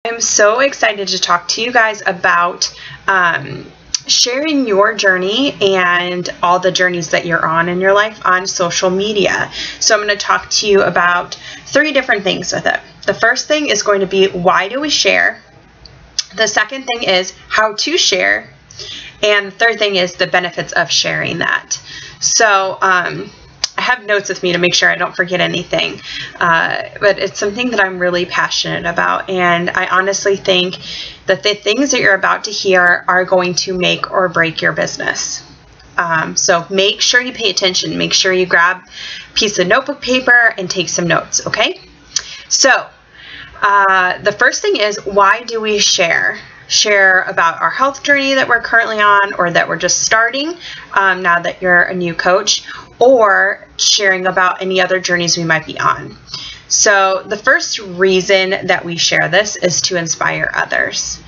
I'm so excited to talk to you guys about sharing your journey and all the journeys that you're on in your life on social media. So I'm going to talk to you about 3 different things with it. The first thing is going to be, why do we share? The second thing is how to share. And the third thing is the benefits of sharing that. So I have notes with me to make sure I don't forget anything, but it's something that I'm really passionate about, and I honestly think that the things that you're about to hear are going to make or break your business. So make sure you pay attention. Make sure you grab a piece of notebook paper and take some notes, okay? So the first thing is, why do we share? Share about our health journey that we're currently on, or that we're just starting now that you're a new coach, or sharing about any other journeys we might be on. So the first reason that we share this is to inspire others,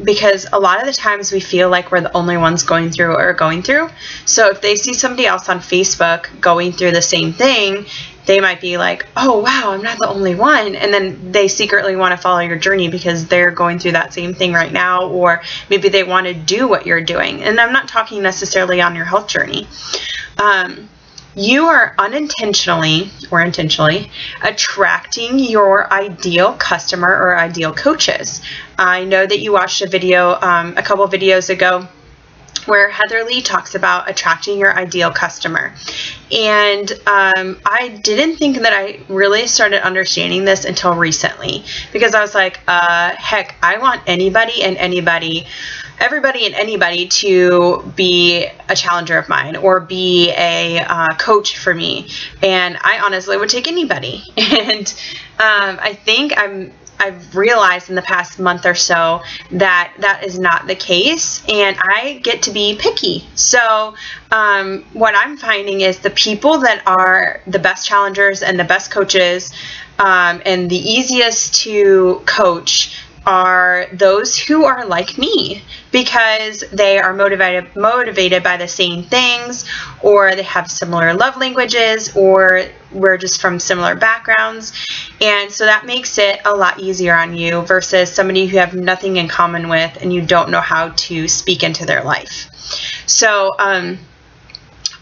because a lot of the times we feel like we're the only ones going through what we're going through. So if they see somebody else on Facebook going through the same thing, they might be like, oh wow, I'm not the only one. And then they secretly want to follow your journey because they're going through that same thing right now, or maybe they want to do what you're doing. And I'm not talking necessarily on your health journey. You are unintentionally or intentionally attracting your ideal customer or ideal coaches. I know that you watched a video a couple of videos ago where Heather Lee talks about attracting your ideal customer. And I didn't think that I really started understanding this until recently, because I was like, heck, I want anybody and everybody and anybody to be a challenger of mine or be a coach for me. And I honestly would take anybody. And I think I've realized in the past month or so that that is not the case, and I get to be picky. So what I'm finding is the people that are the best challengers and the best coaches and the easiest to coach are those who are like me, because they are motivated by the same things, or they have similar love languages, or we're just from similar backgrounds. And so that makes it a lot easier on you versus somebody who you have nothing in common with and you don't know how to speak into their life. So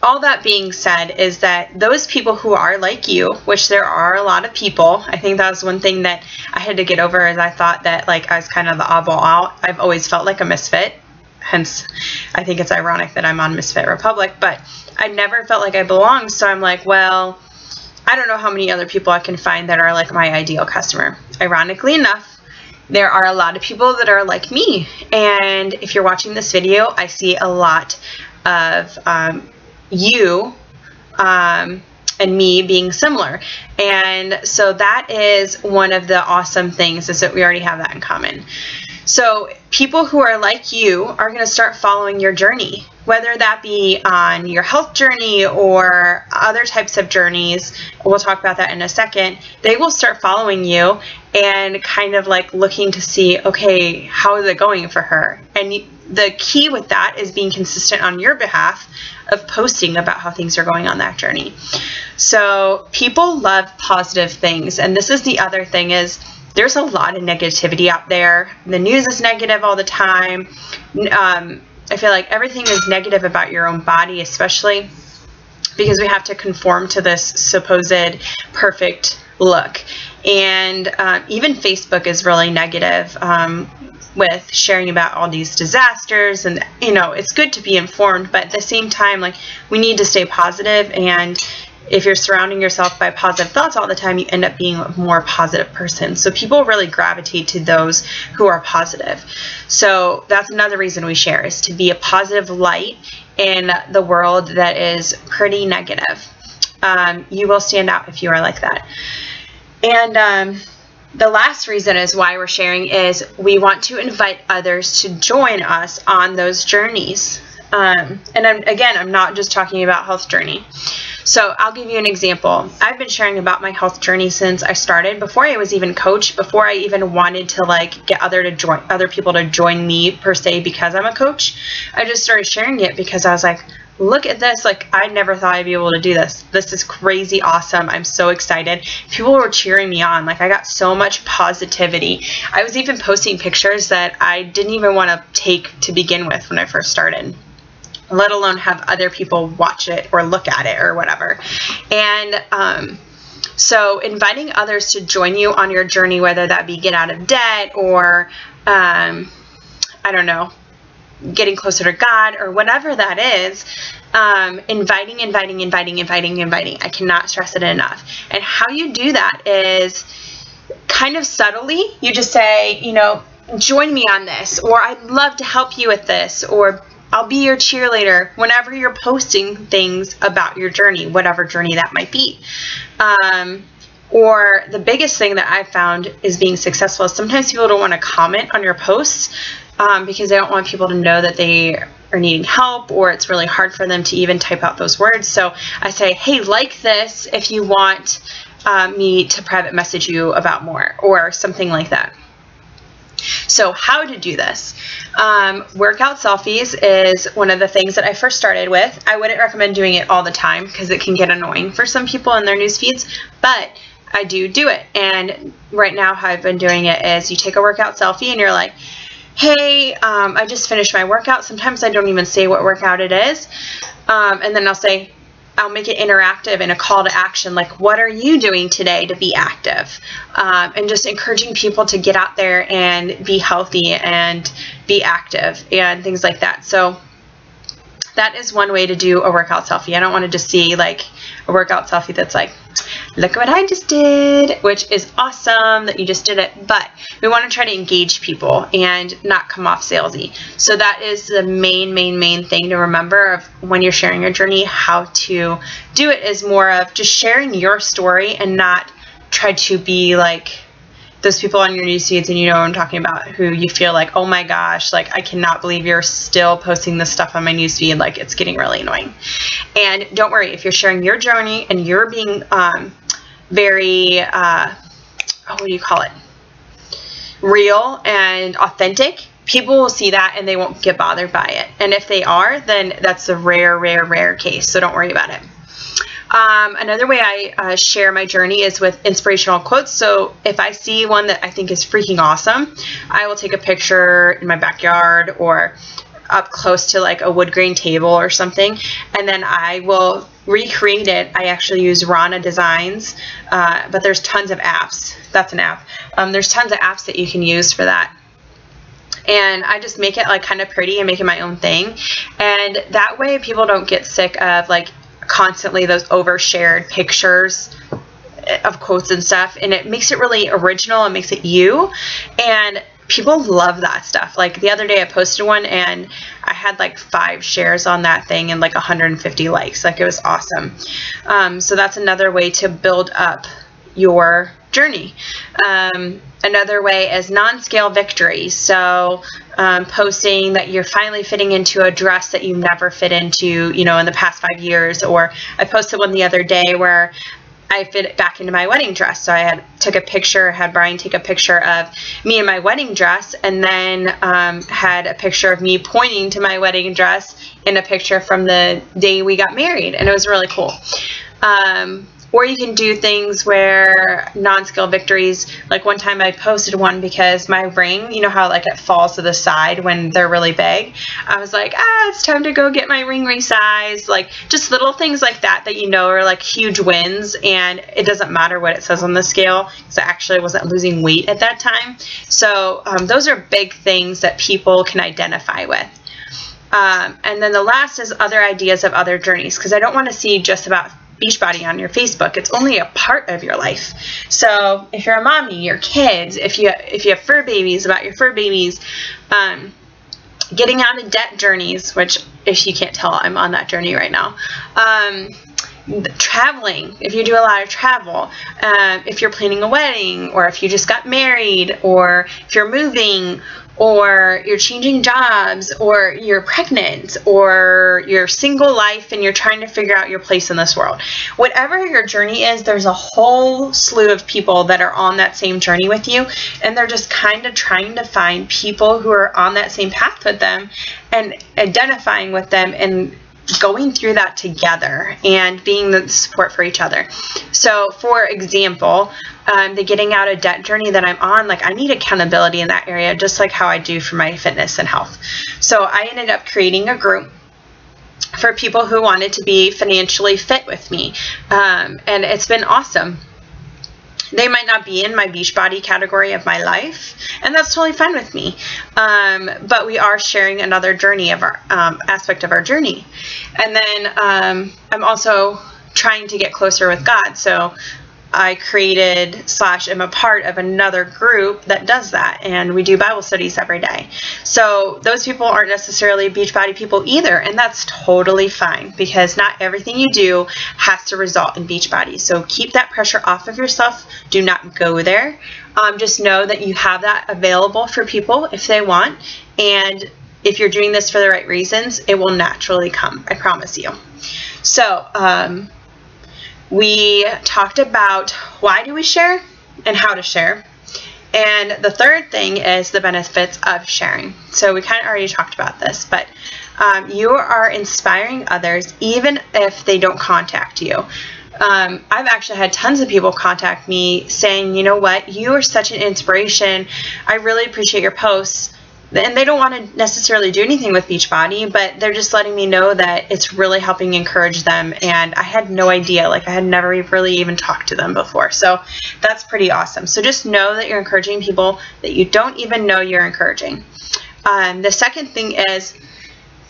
all that being said is that those people who are like you, which there are a lot of people, I think that was one thing that I had to get over, is I thought that like I was kind of the oddball out. I've always felt like a misfit, hence I think it's ironic that I'm on Misfit Republic, but I never felt like I belonged. So I'm like, well, I don't know how many other people I can find that are like my ideal customer. Ironically enough, there are a lot of people that are like me, and if you're watching this video, I see a lot of you and me being similar. And so that is one of the awesome things, is that we already have that in common. So people who are like you are going to start following your journey, whether that be on your health journey or other types of journeys. We'll talk about that in a second. They will start following you and kind of like looking to see, okay, how is it going for her? And the key with that is being consistent on your behalf of posting about how things are going on that journey. So people love positive things. And this is the other thing, is there's a lot of negativity out there. The news is negative all the time. I feel like everything is negative about your own body, especially because we have to conform to this supposed perfect look. And even Facebook is really negative with sharing about all these disasters. And, you know, it's good to be informed, but at the same time, like, we need to stay positive. And if you're surrounding yourself by positive thoughts all the time, you end up being a more positive person. So people really gravitate to those who are positive. So that's another reason we share, is to be a positive light in the world that is pretty negative. You will stand out if you are like that. And the last reason is why we're sharing is we want to invite others to join us on those journeys. And I'm not just talking about health journey. So I'll give you an example. I've been sharing about my health journey since I started, before I was even coached, before I even wanted to like get other people to join me per se because I'm a coach. I just started sharing it because I was like, look at this, like I never thought I'd be able to do this. This is crazy awesome. I'm so excited. People were cheering me on. Like I got so much positivity. I was even posting pictures that I didn't even want to take to begin with when I first started, let alone have other people watch it or look at it or whatever. And so inviting others to join you on your journey, whether that be get out of debt or I don't know, getting closer to God or whatever that is, inviting. I cannot stress it enough. And how you do that is kind of subtly. You just say, you know, join me on this, or I'd love to help you with this, or I'll be your cheerleader whenever you're posting things about your journey, whatever journey that might be. Or the biggest thing that I've found is being successful is sometimes people don't want to comment on your posts because they don't want people to know that they are needing help, or it's really hard for them to even type out those words. So I say, hey, like this if you want me to private message you about more, or something like that. So how to do this? Workout selfies is one of the things that I first started with. I wouldn't recommend doing it all the time because it can get annoying for some people in their news feeds, but I do it. And right now how I've been doing it is you take a workout selfie and you're like, hey, I just finished my workout. Sometimes I don't even say what workout it is. And then I'll make it interactive and a call to action, like, what are you doing today to be active? And just encouraging people to get out there and be healthy and be active and things like that. So that is one way to do a workout selfie. I don't want to just see like a workout selfie that's like, look at what I just did, which is awesome that you just did it, but we want to try to engage people and not come off salesy. So that is the main thing to remember of when you're sharing your journey. How to do it is more of just sharing your story and not try to be like those people on your news feeds, and you know what I'm talking about, who you feel like, oh my gosh, like I cannot believe you're still posting this stuff on my news feed, like it's getting really annoying. And don't worry, if you're sharing your journey and you're being very what do you call it, real and authentic, people will see that and they won't get bothered by it. And if they are, then that's a rare case, so don't worry about it. Another way I share my journey is with inspirational quotes. So if I see one that I think is freaking awesome, I will take a picture in my backyard or up close to like a wood grain table or something, and then I will recreate it. I actually use Rana Designs, but there's tons of apps. That's an app. There's tons of apps that you can use for that. And I just make it like kind of pretty and make it my own thing. And that way people don't get sick of like constantly those overshared pictures of quotes and stuff, and it makes it really original and makes it you, and people love that stuff. Like the other day I posted one and I had like 5 shares on that thing and like 150 likes. Like it was awesome. So that's another way to build up your journey. Another way is non-scale victories. So posting that you're finally fitting into a dress that you never fit into, you know, in the past 5 years. Or I posted one the other day where I fit back into my wedding dress. So I took a picture, had Brian take a picture of me in my wedding dress, and then had a picture of me pointing to my wedding dress in a picture from the day we got married, and it was really cool. Or you can do things where non-scale victories, like one time I posted one because my ring, you know how like it falls to the side when they're really big? I was like, it's time to go get my ring resized. Like just little things like that you know are like huge wins, and it doesn't matter what it says on the scale because I actually wasn't losing weight at that time. So those are big things that people can identify with. And then the last is other ideas of other journeys, because I don't want to see just about Beachbody on your Facebook. It's only a part of your life. So if you're a mommy, your kids, if you have fur babies, about your fur babies, getting out of debt journeys, which if you can't tell, I'm on that journey right now. traveling, if you do a lot of travel, if you're planning a wedding, or if you just got married, or if you're moving, or you're changing jobs, or you're pregnant, or you're single life and you're trying to figure out your place in this world. Whatever your journey is, there's a whole slew of people that are on that same journey with you, and they're just kind of trying to find people who are on that same path with them and identifying with them and going through that together and being the support for each other. So for example, the getting out of debt journey that I'm on, like I need accountability in that area, just like how I do for my fitness and health. So I ended up creating a group for people who wanted to be financially fit with me. And it's been awesome. They might not be in my Beachbody category of my life, and that's totally fine with me. But we are sharing another journey of our aspect of our journey. And then I'm also trying to get closer with God. So I created / am a part of another group that does that, and we do Bible studies every day. So those people aren't necessarily Beachbody people either, and that's totally fine, because not everything you do has to result in Beachbody. So keep that pressure off of yourself. Do not go there. Just know that you have that available for people if they want, and if you're doing this for the right reasons, it will naturally come. I promise you. So we talked about why do we share and how to share. And the third thing is the benefits of sharing. So we kind of already talked about this, but you are inspiring others even if they don't contact you. I've actually had tons of people contact me saying, you know what, you are such an inspiration. I really appreciate your posts. And they don't want to necessarily do anything with Beachbody, but they're just letting me know that it's really helping encourage them. And I had no idea, like I had never really even talked to them before. So that's pretty awesome. So just know that you're encouraging people that you don't even know you're encouraging. The second thing is,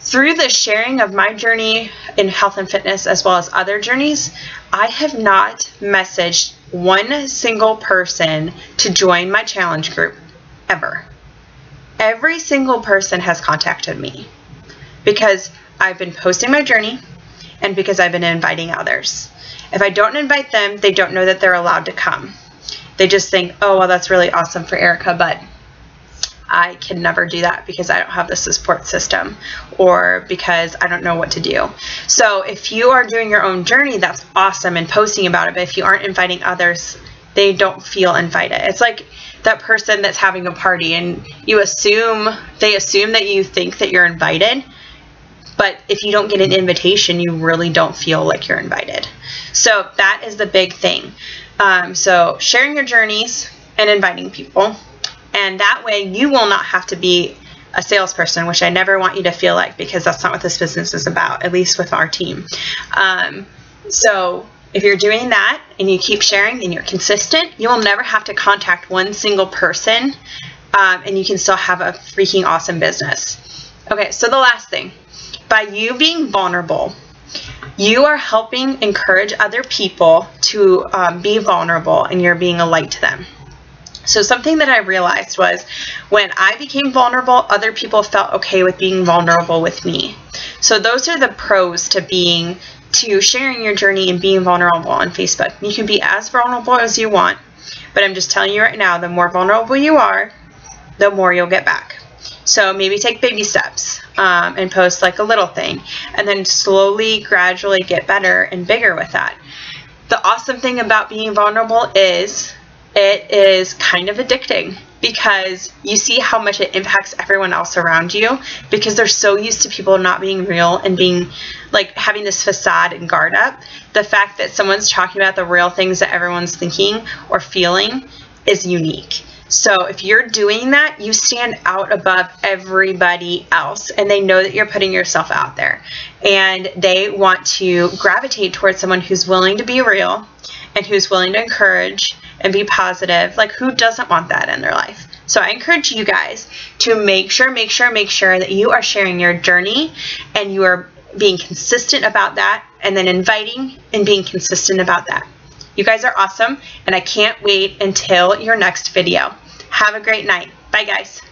through the sharing of my journey in health and fitness as well as other journeys, I have not messaged one single person to join my challenge group ever. Every single person has contacted me because I've been posting my journey and because I've been inviting others. If I don't invite them, they don't know that they're allowed to come. They just think, oh, well, that's really awesome for Erica, but I can never do that because I don't have the support system, or because I don't know what to do. So if you are doing your own journey, that's awesome and posting about it, but if you aren't inviting others, they don't feel invited. It's like that person that's having a party and they assume that you think that you're invited, but if you don't get an invitation, you really don't feel like you're invited. So that is the big thing. So sharing your journeys and inviting people, and that way you will not have to be a salesperson, which I never want you to feel like, because that's not what this business is about, at least with our team. So if you're doing that and you keep sharing and you're consistent, you will never have to contact one single person, and you can still have a freaking awesome business. Okay, so the last thing, by you being vulnerable, you are helping encourage other people to be vulnerable, and you're being a light to them. So something that I realized was when I became vulnerable, other people felt okay with being vulnerable with me. So those are the pros to sharing your journey and being vulnerable on Facebook. You can be as vulnerable as you want, but I'm just telling you right now, the more vulnerable you are, the more you'll get back. So maybe take baby steps and post like a little thing, and then slowly, gradually get better and bigger with that. The awesome thing about being vulnerable is it is kind of addicting, because you see how much it impacts everyone else around you, because they're so used to people not being real and being like having this facade and guard up. The fact that someone's talking about the real things that everyone's thinking or feeling is unique. So if you're doing that, you stand out above everybody else, and they know that you're putting yourself out there, and they want to gravitate towards someone who's willing to be real and who's willing to encourage and be positive. Like, who doesn't want that in their life? So I encourage you guys to make sure that you are sharing your journey, and you are being consistent about that, and then inviting and being consistent about that. You guys are awesome, and I can't wait until your next video. Have a great night. Bye, guys.